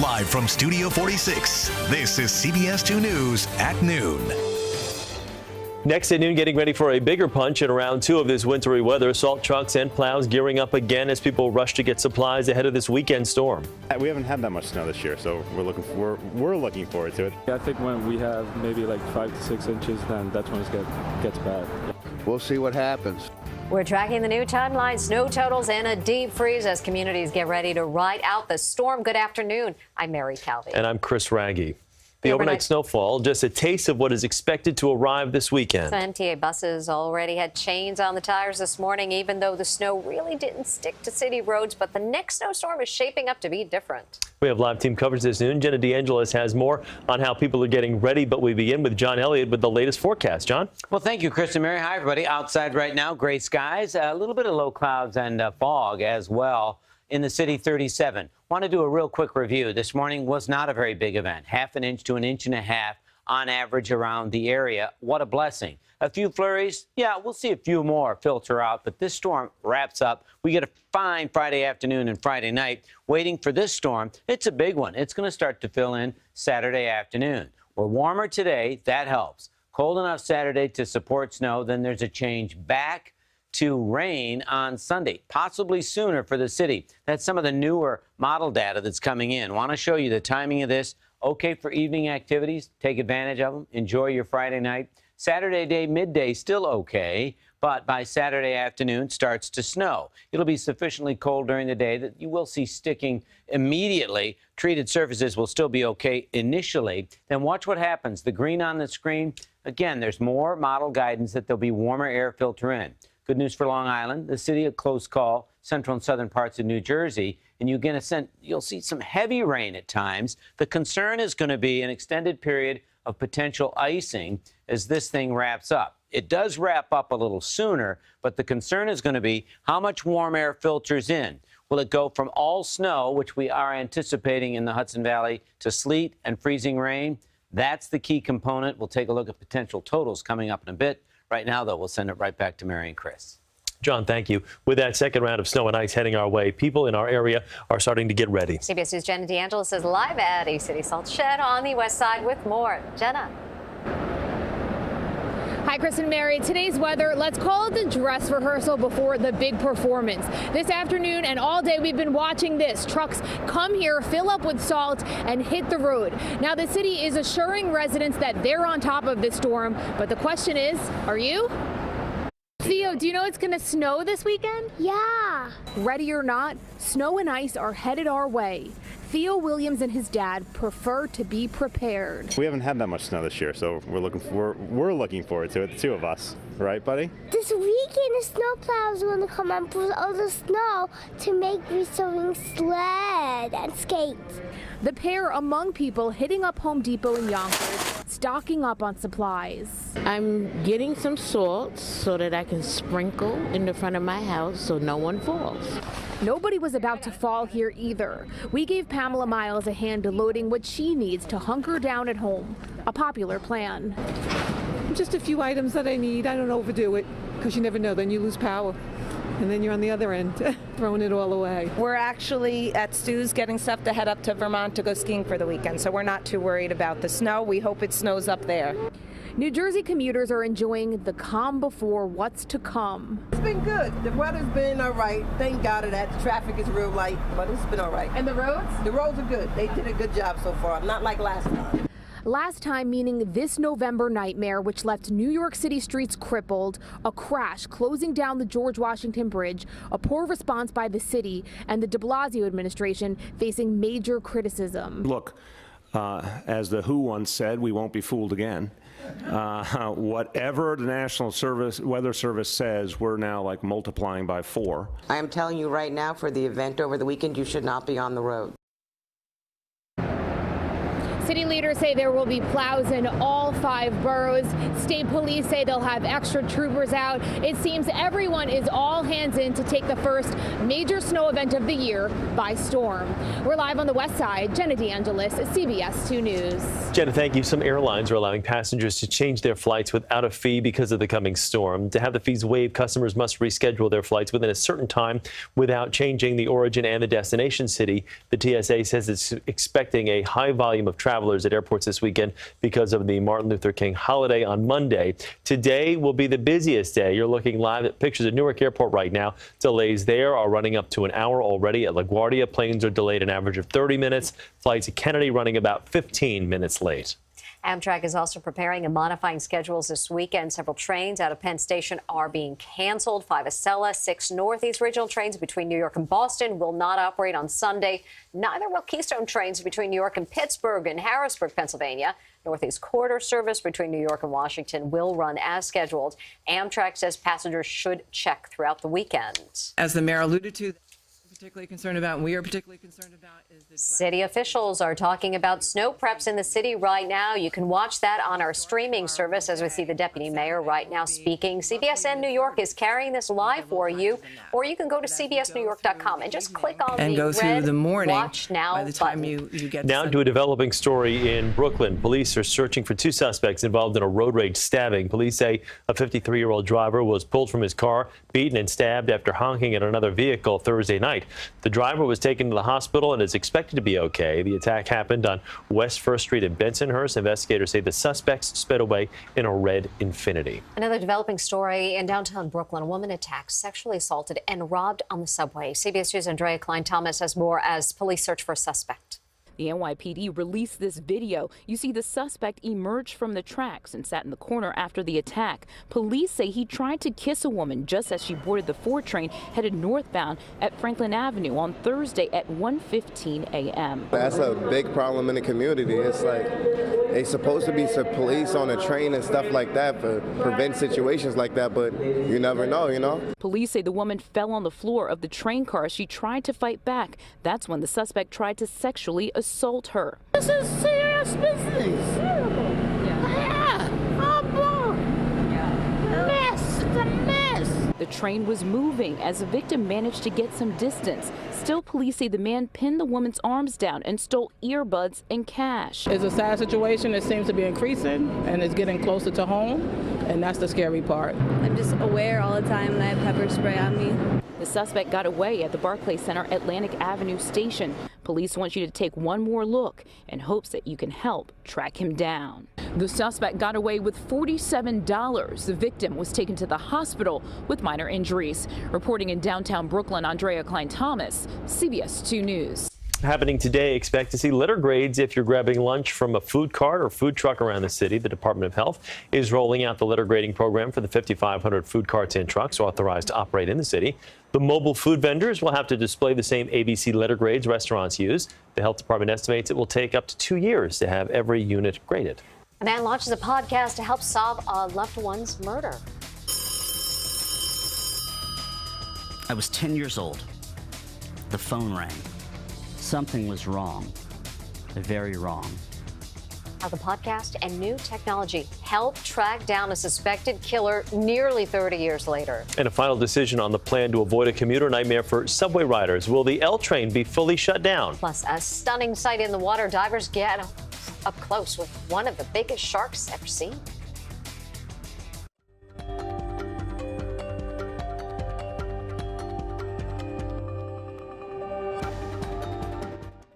Live from Studio 46, this is CBS2 News at noon. Next at noon, getting ready for a bigger punch in round 2 of this wintry weather. Salt trucks and plows gearing up again as people rush to get supplies ahead of this weekend storm. We haven't had that much snow this year, so we're looking forward to it. I think when we have maybe like 5 to 6 inches, then that's when it gets bad. We'll see what happens. We're tracking the new timeline, snow totals, and a deep freeze as communities get ready to ride out the storm. Good afternoon. I'm Mary Calvi. And I'm Chris Raggi. The overnight snowfall, just a taste of what is expected to arrive this weekend. Some MTA buses already had chains on the tires this morning, even though the snow really didn't stick to city roads. But the next snowstorm is shaping up to be different. We have live team coverage this noon. Jenna DeAngelis has more on how people are getting ready. But we begin with John Elliott with the latest forecast. John? Well, thank you, Chris and Mary. Hi, everybody. Outside right now, gray skies, a little bit of low clouds and fog as well. In the city, 37. Want to do a real quick review. This morning was not a very big event. 1/2 inch to 1.5 inches on average around the area. What a blessing. A few flurries. Yeah, we'll see a few more filter out, but this storm wraps up. We get a fine Friday afternoon and Friday night. Waiting for this storm. It's a big one. It's going to start to fill in Saturday afternoon. We're warmer today. That helps. Cold enough Saturday to support snow. Then there's a change back to rain on Sunday, possibly sooner for the city. That's some of the newer model data that's coming in. Want to show you the timing of this. Okay for evening activities. Take advantage of them. Enjoy your Friday night. Saturday day, midday, still okay, but by Saturday afternoon starts to snow. It'll be sufficiently cold during the day that you will see sticking immediately. Treated surfaces will still be okay initially. Then watch what happens. The green on the screen, again, there's more model guidance that there'll be warmer air filter in. Good news for Long Island, the city, a close call, central and southern parts of New Jersey, and you'll see some heavy rain at times. The concern is going to be an extended period of potential icing as this thing wraps up. It does wrap up a little sooner, but the concern is going to be how much warm air filters in. Will it go from all snow, which we are anticipating in the Hudson Valley, to sleet and freezing rain? That's the key component. We'll take a look at potential totals coming up in a bit. Right now, though, we'll send it right back to Mary and Chris. John, thank you. With that second round of snow and ice heading our way, people in our area are starting to get ready. CBS News' Jenna DeAngelis is live at a city salt shed on the west side with more. Jenna. Hi, Chris and Mary. Today's weather, let's call it the dress rehearsal before the big performance. This afternoon and all day we've been watching this. Trucks come here, fill up with salt, and hit the road. Now the city is assuring residents that they're on top of this storm, but the question is, are you? Theo, do you know it's going to snow this weekend? Yeah. Ready or not, snow and ice are headed our way. Theo Williams and his dad prefer to be prepared. We haven't had that much snow this year, so we're looking forward to it, the two of us. Right, buddy? This weekend, the snowplows want to come and put all the snow to make resowing sled and skates. The pair among people hitting up Home Depot in Yonkers, stocking up on supplies. I'm getting some salt so that I can sprinkle in the front of my house so no one falls. Nobody was about to fall here either. We gave Pamela Miles a hand loading what she needs to hunker down at home, a popular plan. Just a few items that I need. I don't overdo it because you never know, then you lose power. And then you're on the other end, throwing it all away. We're actually at Stu's getting stuff to head up to Vermont to go skiing for the weekend, so we're not too worried about the snow. We hope it snows up there. New Jersey commuters are enjoying the calm before what's to come. It's been good. The weather's been all right. Thank God of that. The traffic is real light, but it's been all right. And the roads? The roads are good. They did a good job so far, not like last time. Last time meaning this November nightmare, which left New York City streets crippled, a crash closing down the George Washington Bridge, a poor response by the city, and the de Blasio administration facing major criticism. Look, as the WHO once said, we won't be fooled again. Whatever the National Weather Service says, we're now like multiplying by 4. I am telling you right now, for the event over the weekend, you should not be on the road. City leaders say there will be plows in all 5 boroughs. State police say they'll have extra troopers out. It seems everyone is all hands in to take the first major snow event of the year by storm. We're live on the west side. Jenna DeAngelis, CBS 2 News. Jenna, thank you. Some airlines are allowing passengers to change their flights without a fee because of the coming storm. To have the fees waived, customers must reschedule their flights within a certain time without changing the origin and the destination city. The TSA says it's expecting a high volume of travelers at airports this weekend because of the Martin Luther King holiday on Monday. Today will be the busiest day. You're looking live at pictures at Newark Airport right now. Delays there are running up to an hour already. At LaGuardia, planes are delayed an average of 30 minutes. Flights at Kennedy running about 15 minutes late. Amtrak is also preparing and modifying schedules this weekend. Several trains out of Penn Station are being canceled. 5 Acela, 6 Northeast regional trains between New York and Boston will not operate on Sunday. Neither will Keystone trains between New York and Pittsburgh and Harrisburg, Pennsylvania. Northeast Corridor service between New York and Washington will run as scheduled. Amtrak says passengers should check throughout the weekend. As the mayor alluded to, particularly concerned about, and we are particularly concerned about, is the city officials are talking about snow preps in the city right now. You can watch that on our streaming service as we see the deputy mayor right now speaking. CBSN New York is carrying this live for you, or you can go to cbsnewyork.com and just click on and the go through the morning Watch Now by the time button. you get Now to a developing story in Brooklyn. Police are searching for 2 suspects involved in a road rage stabbing. Police say a 53-year-old driver was pulled from his car, beaten and stabbed after honking at another vehicle Thursday night. The driver was taken to the hospital and is expected to be okay. The attack happened on West 1st Street in Bensonhurst. Investigators say the suspects sped away in a red Infiniti. Another developing story in downtown Brooklyn. A woman attacked, sexually assaulted, and robbed on the subway. CBS 2's Andrea Klein-Thomas has more as police search for a suspect. The NYPD released this video. You see the suspect emerge from the tracks and sat in the corner after the attack. Police say he tried to kiss a woman just as she boarded the 4 train headed northbound at Franklin Avenue on Thursday at 1:15 a.m. That's a big problem in the community. It's like it's supposed to be some police on a train and stuff like that to prevent situations like that, but you never know, you know? Police say the woman fell on the floor of the train car as she tried to fight back. That's when the suspect tried to sexually assault her. This is serious business. Yeah. Mess. It's a mess. The train was moving as the victim managed to get some distance. Still, police say the man pinned the woman's arms down and stole earbuds and cash. It's a sad situation. It seems to be increasing and it's getting closer to home, and that's the scary part. I'm just aware all the time and I have pepper spray on me. The suspect got away at the Barclays Center Atlantic Avenue station. Police want you to take one more look in hopes that you can help track him down. The suspect got away with $47. The victim was taken to the hospital with minor injuries. Reporting in downtown Brooklyn, Andrea Klein-Thomas, CBS 2 News. Happening today, expect to see litter grades if you're grabbing lunch from a food cart or food truck around the city. The Department of Health is rolling out the litter grading program for the 5,500 food carts and trucks authorized to operate in the city. The mobile food vendors will have to display the same ABC litter grades restaurants use. The health department estimates it will take up to 2 years to have every unit graded. A man launches a podcast to help solve a loved one's murder. I was 10 years old. The phone rang. Something was wrong. Very wrong. How the podcast and new technology help track down a suspected killer nearly 30 years later. And a final decision on the plan to avoid a commuter nightmare for subway riders. Will the L train be fully shut down? Plus, a stunning sight in the water. Divers get up close with one of the biggest sharks ever seen.